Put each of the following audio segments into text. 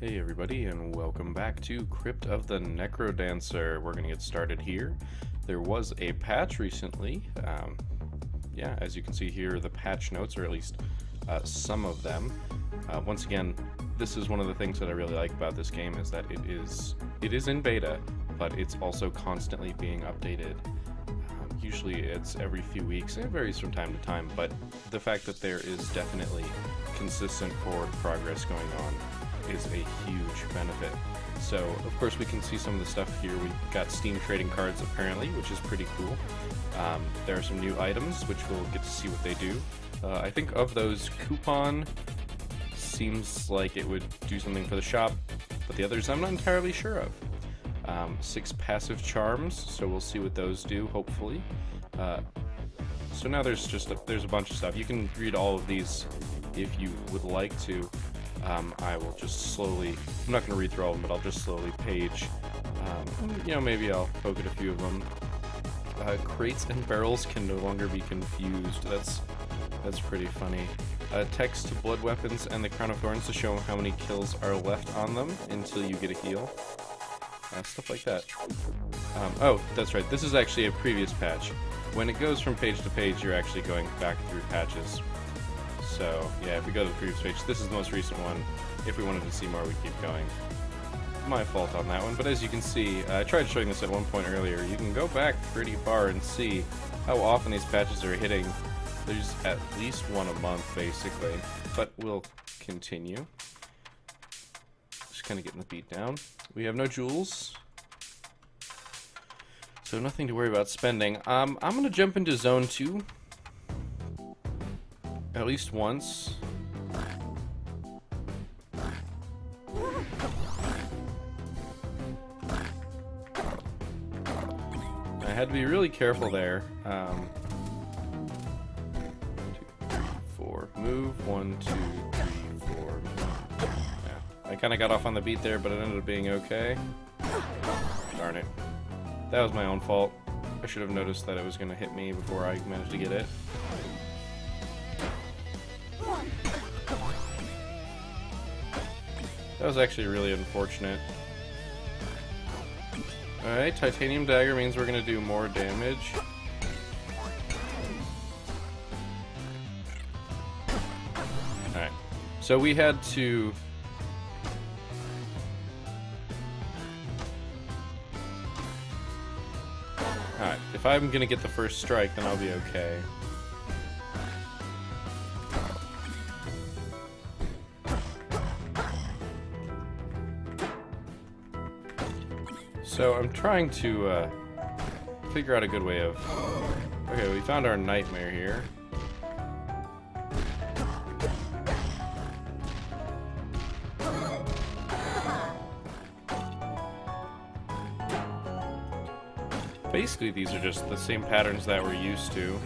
Hey everybody, and welcome back to Crypt of the Necrodancer. We're going to get started here. There was a patch recently. Yeah, as you can see here, the patch notes, or at least some of them. Once again, this is one of the things that I really like about this game, is that it is in beta, but it's also constantly being updated. Usually it's every few weeks, and it varies from time to time, but the fact that there is definitely consistent forward progress going on is a huge benefit. So, of course, we can see some of the stuff here. We've got Steam trading cards, apparently, which is pretty cool. There are some new items, which we'll get to see what they do. I think of those, coupon seems like it would do something for the shop, but the others I'm not entirely sure of. 6 passive charms, so we'll see what those do, hopefully. So now there's a bunch of stuff. You can read all of these if you would like to. I will just slowly, I'm not going to read through all of them, but I'll just slowly page. Maybe I'll poke at a few of them. Crates and barrels can no longer be confused. That's pretty funny. Text to blood weapons and the crown of thorns to show how many kills are left on them until you get a heal. Stuff like that. Oh, that's right. This is actually a previous patch. When it goes from page to page, you're actually going back through patches. So, yeah, if we go to the previous page, this is the most recent one. If we wanted to see more, we'd keep going. My fault on that one, but as you can see, I tried showing this at one point earlier, you can go back pretty far and see how often these patches are hitting. There's at least one a month, basically, but we'll continue. Just kind of getting the beat down. We have no jewels, so nothing to worry about spending. I'm going to jump into Zone 2. At least once. I had to be really careful there. 2, 3, 4. Move. 1, 2, 3, 4. Yeah. I kind of got off on the beat there, but it ended up being okay. Darn it. That was my own fault. I should have noticed that it was going to hit me before I managed to get it. That was actually really unfortunate. Alright, titanium dagger means we're gonna do more damage. Alright, so we had to... Alright, if I'm gonna get the first strike, then I'll be okay. So I'm trying to figure out a good way of... Okay, we found our nightmare here. Basically, these are just the same patterns that we're used to.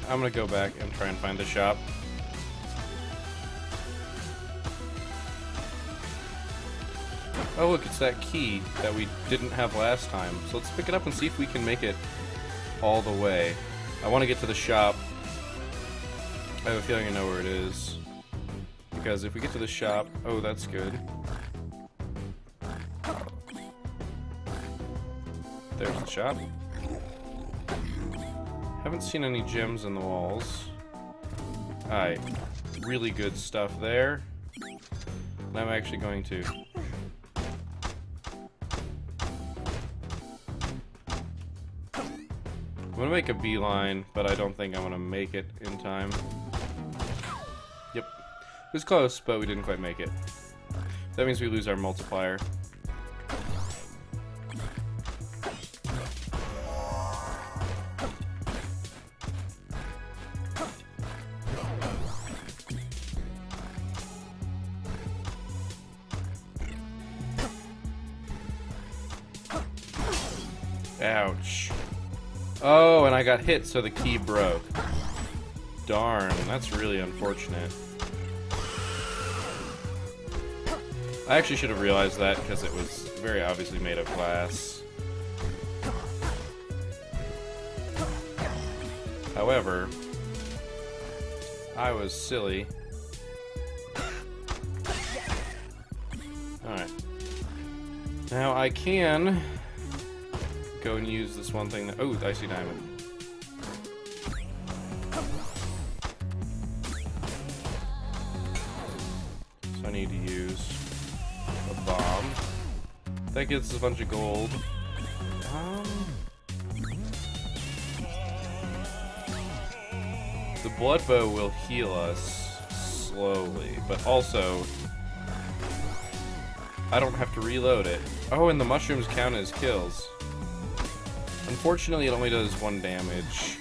I'm gonna go back and try and find the shop. Oh look, it's that key that we didn't have last time. So let's pick it up and see if we can make it all the way. I want to get to the shop. I have a feeling I know where it is. Because if we get to the shop... Oh, that's good. There's the shop. Haven't seen any gems in the walls. Alright, really good stuff there. And I'm actually going to... I'm gonna make a beeline, but I don't think I'm gonna make it in time. Yep. It was close, but we didn't quite make it. That means we lose our multiplier. Ouch. Oh, and I got hit, so the key broke. Darn, that's really unfortunate. I actually should have realized that because it was very obviously made of glass. However, I was silly. Alright. Now I can go and use this one thing that... Oh, Icy Diamond. So I need to use a bomb. That gets us a bunch of gold. The blood bow will heal us slowly, but also I don't have to reload it. Oh, and the mushrooms count as kills. Unfortunately, it only does 1 damage,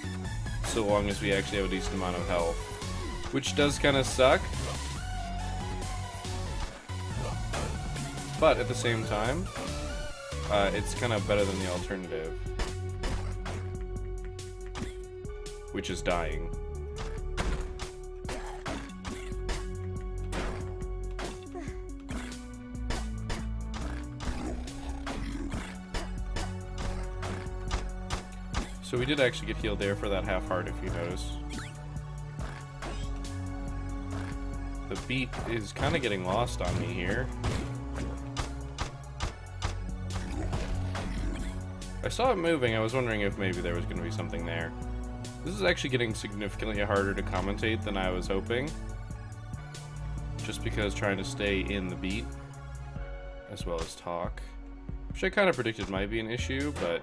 so long as we actually have a decent amount of health, which does kind of suck. But at the same time, it's kind of better than the alternative, which is dying. So we did actually get healed there for that half heart, if you notice. The beat is kind of getting lost on me here. I saw it moving. I was wondering if maybe there was going to be something there. This is actually getting significantly harder to commentate than I was hoping. Just because trying to stay in the beat, as well as talk. Which I kind of predicted might be an issue, but...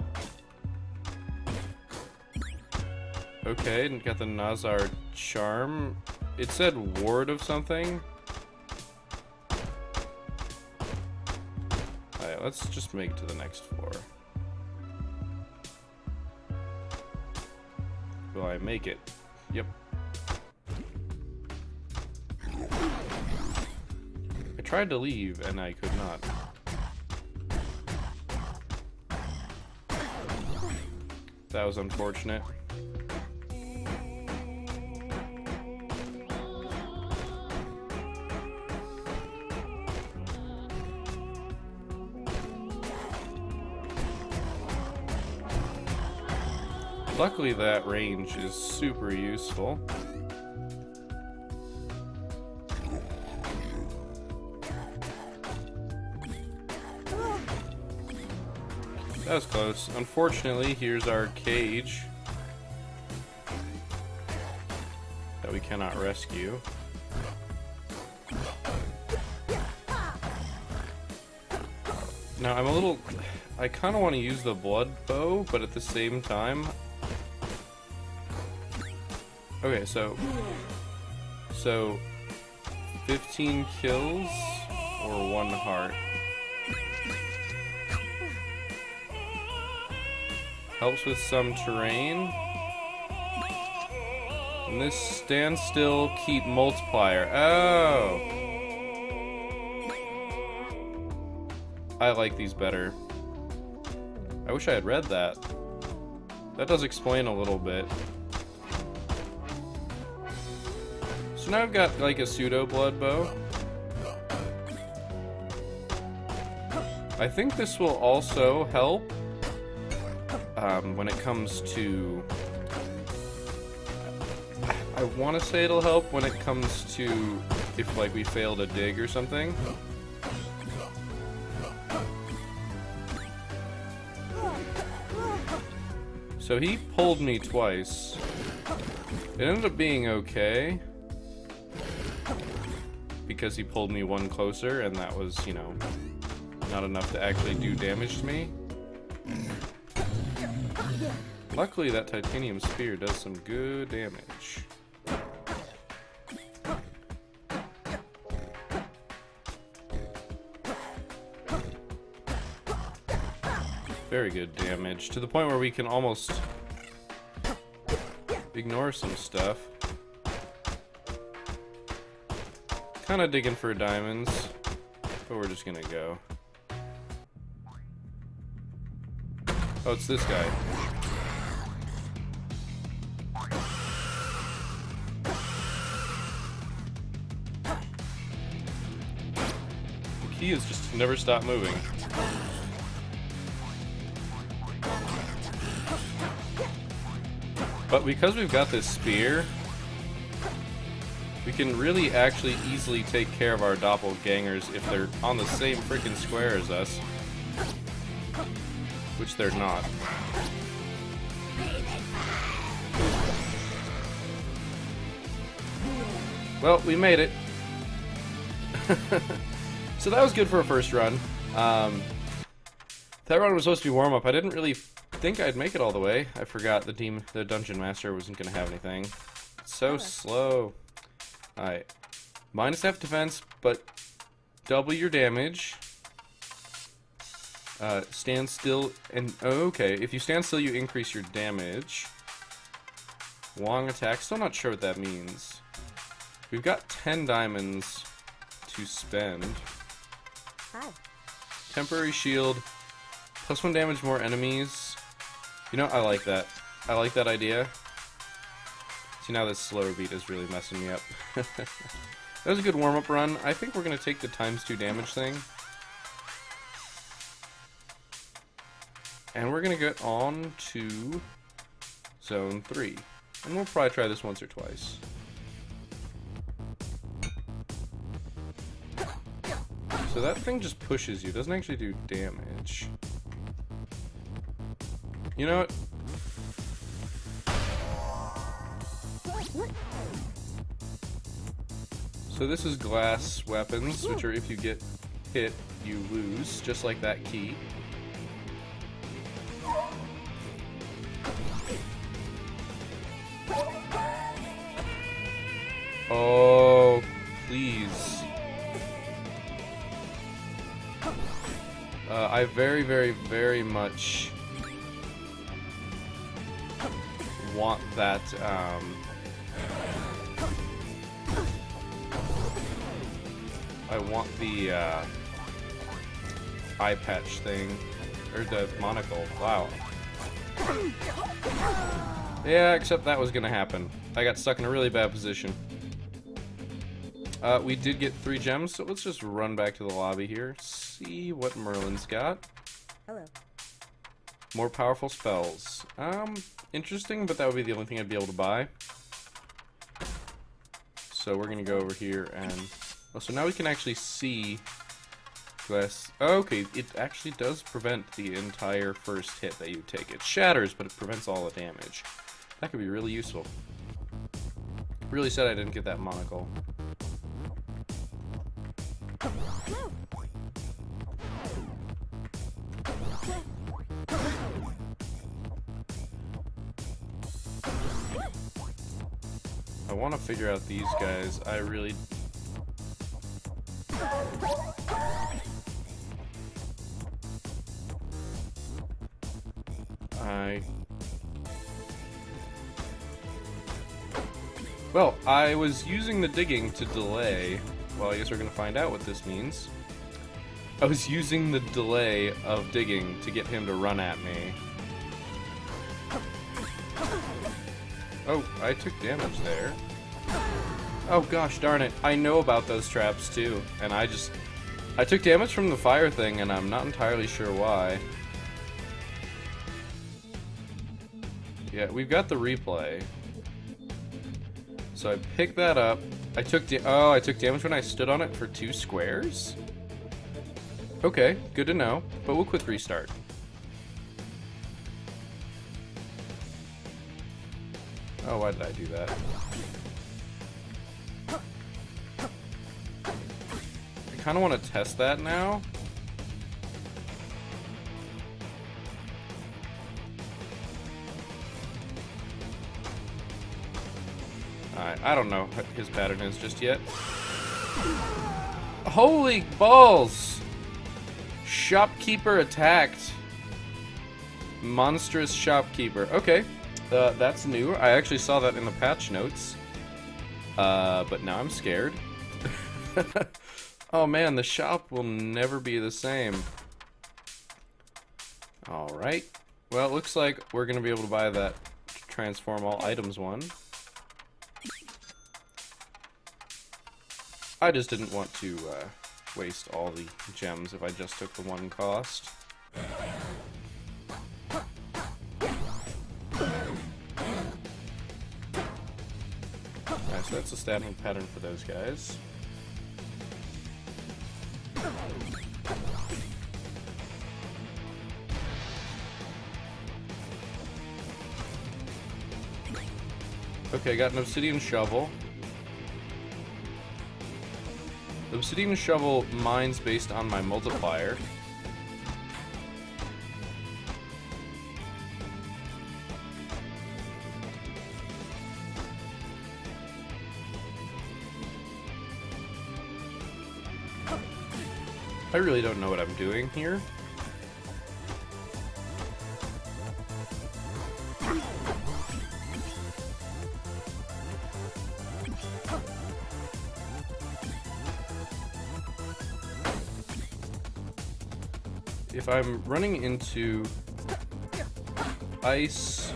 Okay, and got the Nazar charm. It said ward of something. Alright, let's just make it to the next floor. Will I make it? Yep. I tried to leave and I could not. That was unfortunate. Luckily, that range is super useful. That was close. Unfortunately, here's our cage that we cannot rescue. Now, I kind of want to use the blood bow, but at the same time... Okay, so 15 kills or 1 heart. Helps with some terrain. And this standstill keep multiplier. Oh! I like these better. I wish I had read that. That does explain a little bit. So now I've got like a pseudo blood bow. I think this will also help when it comes to... I want to say it'll help when it comes to if like we fail to dig or something. So he pulled me twice. It ended up being okay, because he pulled me 1 closer, and that was, you know, not enough to actually do damage to me. Luckily, that titanium spear does some good damage. Very good damage, to the point where we can almost ignore some stuff. Kind of digging for diamonds, but we're just gonna go. Oh, it's this guy. He has just never stopped moving. But because we've got this spear, we can really actually easily take care of our doppelgangers if they're on the same freaking square as us. Which they're not. Well, we made it. So that was good for a first run. That run was supposed to be warm-up. I didn't really think I'd make it all the way. I forgot the Dungeon Master wasn't going to have anything. It's so slow. Alright. -half defense, but double your damage. Stand still and... Oh, okay. If you stand still, you increase your damage. Long attack. Still not sure what that means. We've got 10 diamonds to spend. Hi. Temporary shield. +1 damage, more enemies. You know, I like that. I like that idea. See, now this slower beat is really messing me up. That was a good warm-up run. I think we're going to take the ×2 damage thing. And we're going to get on to Zone 3. And we'll probably try this once or twice. So that thing just pushes you. Doesn't actually do damage. You know what? So this is glass weapons, which are if you get hit, you lose, just like that key. Oh, please. I very, very, very much want that, I want the, eye patch thing, or the monocle. Wow. Yeah, except that was gonna happen. I got stuck in a really bad position. We did get 3 gems, so let's just run back to the lobby here, see what Merlin's got. Hello. More powerful spells. Interesting, but that would be the only thing I'd be able to buy. So we're gonna go over here and... Oh, so now we can actually see glass. Oh, okay, it actually does prevent the entire first hit that you take. It shatters, but it prevents all the damage. That could be really useful. Really sad I didn't get that monocle. I want to figure out these guys. I really... Well, I was using the digging to delay. Well, I guess we're going to find out what this means. I was using the delay of digging to get him to run at me. Oh, I took damage there. Oh gosh darn it. I know about those traps too. And I took damage from the fire thing and I'm not entirely sure why. Yeah, we've got the replay. So I picked that up. I took damage when I stood on it for 2 squares? Okay, good to know. But we'll quick restart. Oh, why did I do that? I kind of want to test that now. I don't know what his pattern is just yet. Holy balls! Shopkeeper attacked. Monstrous shopkeeper. Okay. That's new. I actually saw that in the patch notes. But now I'm scared. Oh man, the shop will never be the same. Alright. Well, it looks like we're going to be able to buy that transform all items one. I just didn't want to waste all the gems if I just took the one cost. Alright, so that's a stabbing pattern for those guys. Okay, got an obsidian shovel. The obsidian shovel mines based on my multiplier. I really don't know what I'm doing here. If I'm running into ice,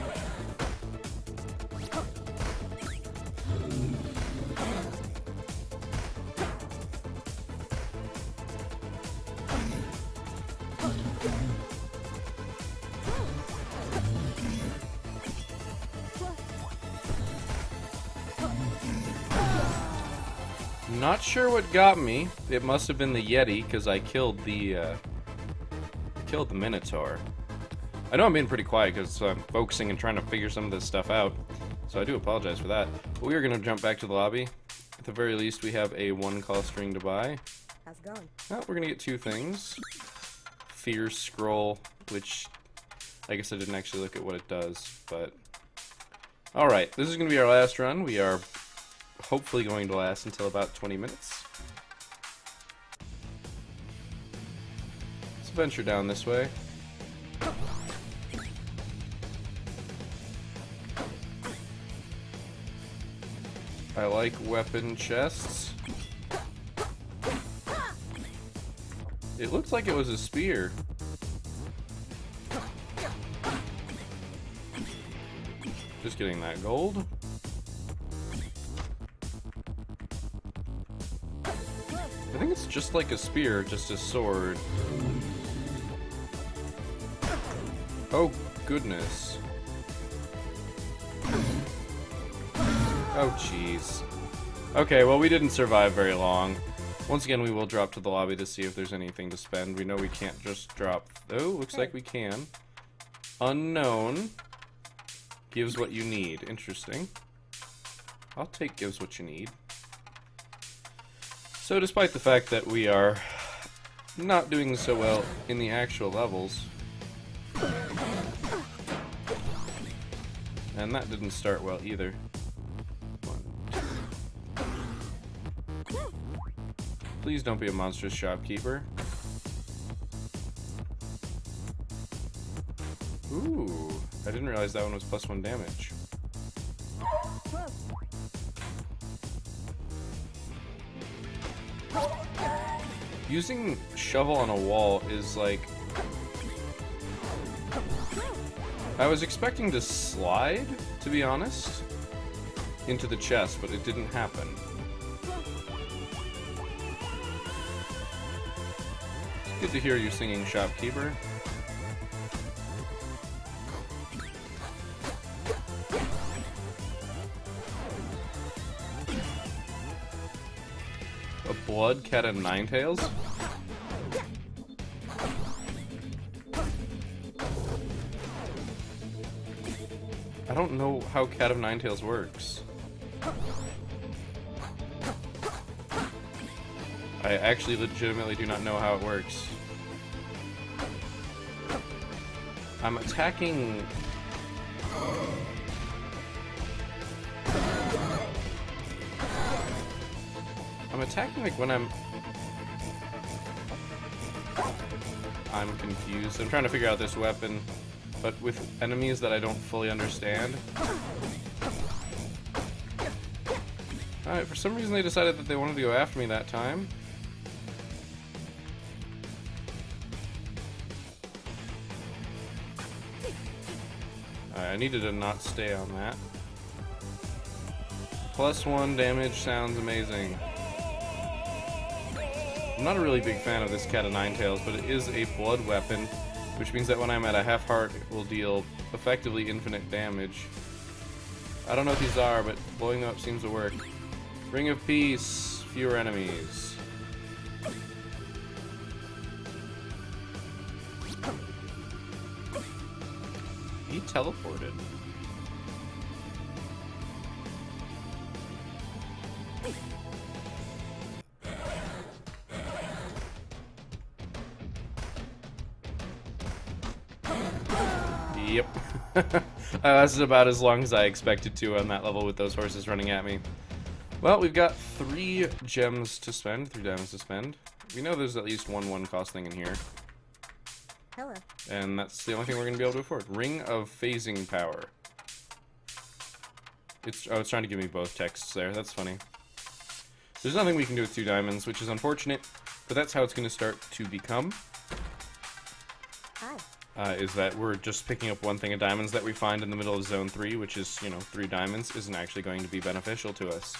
not sure what got me. It must have been the Yeti, because I killed the Minotaur. I know I'm being pretty quiet because I'm focusing and trying to figure some of this stuff out, so I do apologize for that. But we are going to jump back to the lobby. At the very least, we have a 1-cost ring to buy. How's it going? Well, we're going to get 2 things. Fierce Scroll, which I guess I didn't actually look at what it does, but... Alright, this is going to be our last run. We are hopefully going to last until about 20 minutes. Let's venture down this way. I like weapon chests. It looks like it was a spear. Just getting that gold. I think it's just like a spear, just a sword. Oh, goodness. Oh, jeez. Okay, well, we didn't survive very long. Once again, we will drop to the lobby to see if there's anything to spend. We know we can't just drop... Oh, looks like we can. Unknown. Gives what you need. Interesting. I'll take gives what you need. So, despite the fact that we are not doing so well in the actual levels... And that didn't start well either. Please don't be a monstrous shopkeeper. Ooh, I didn't realize that one was +1 damage. Using shovel on a wall is like... I was expecting to slide, to be honest, into the chest, but it didn't happen. Good to hear you singing, shopkeeper. A blood cat of 9 tails? I don't know how Cat of 9 Tails works. I actually legitimately do not know how it works. I'm attacking... I'm attacking like when I'm confused. I'm trying to figure out this weapon, but with enemies that I don't fully understand. Alright, for some reason they decided that they wanted to go after me that time. I needed to not stay on that. +1 damage sounds amazing. I'm not a really big fan of this Cat of Nine Tails, but it is a blood weapon, which means that when I'm at a half heart, it will deal effectively infinite damage. I don't know what these are, but blowing them up seems to work. Ring of Peace, fewer enemies. He teleported. Yep. This is about as long as I expected to on that level with those horses running at me. Well, we've got 3 gems to spend, 3 diamonds to spend. We know there's at least one cost thing in here. Hello. And that's the only thing we're going to be able to afford. Ring of Phasing Power. It's trying to give me both texts there. That's funny. There's nothing we can do with 2 diamonds, which is unfortunate, but that's how it's going to start to become. Hi. Is that we're just picking up one thing of diamonds that we find in the middle of Zone 3, which is, 3 diamonds, isn't actually going to be beneficial to us.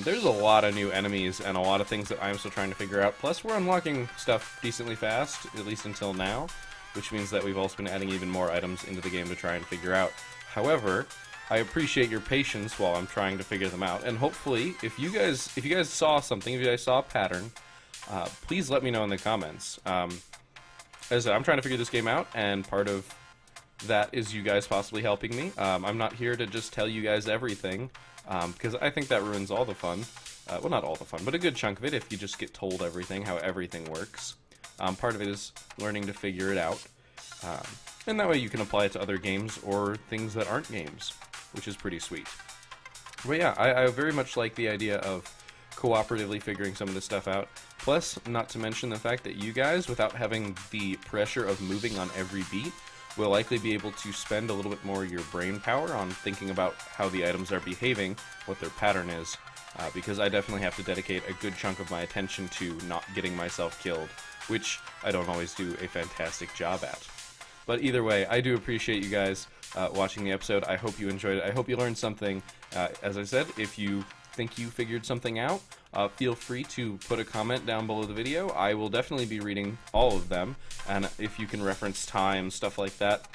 There's a lot of new enemies and a lot of things that I'm still trying to figure out. Plus, we're unlocking stuff decently fast, at least until now, which means that we've also been adding even more items into the game to try and figure out. However, I appreciate your patience while I'm trying to figure them out, and hopefully, if you guys saw something, if you guys saw a pattern, please let me know in the comments. As I said, I'm trying to figure this game out, and part of that is you guys possibly helping me. I'm not here to just tell you guys everything, because I think that ruins all the fun. Well, not all the fun, but a good chunk of it if you just get told everything, how everything works. Part of it is learning to figure it out, and that way you can apply it to other games or things that aren't games, which is pretty sweet. But yeah, I very much like the idea of cooperatively figuring some of this stuff out. Plus, not to mention the fact that you guys, without having the pressure of moving on every beat, will likely be able to spend a little bit more of your brain power on thinking about how the items are behaving, what their pattern is, because I definitely have to dedicate a good chunk of my attention to not getting myself killed, which I don't always do a fantastic job at. But either way, I do appreciate you guys watching the episode. I hope you enjoyed it. I hope you learned something. As I said, if you think you figured something out, feel free to put a comment down below the video. I will definitely be reading all of them, and if you can reference time, stuff like that,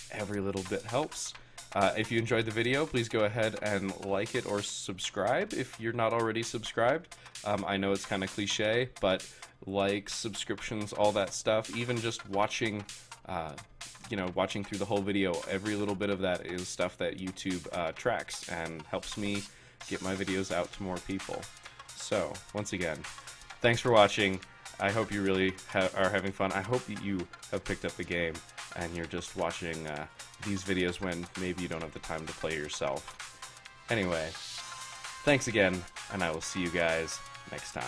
every little bit helps. If you enjoyed the video, please go ahead and like it or subscribe if you're not already subscribed. I know it's kind of cliche, but likes, subscriptions, all that stuff, even just watching watching through the whole video, every little bit of that is stuff that YouTube tracks and helps me get my videos out to more people. So, once again, thanks for watching. I hope you really are having fun. I hope that you have picked up the game and you're just watching these videos when maybe you don't have the time to play yourself. Anyway, thanks again, and I will see you guys next time.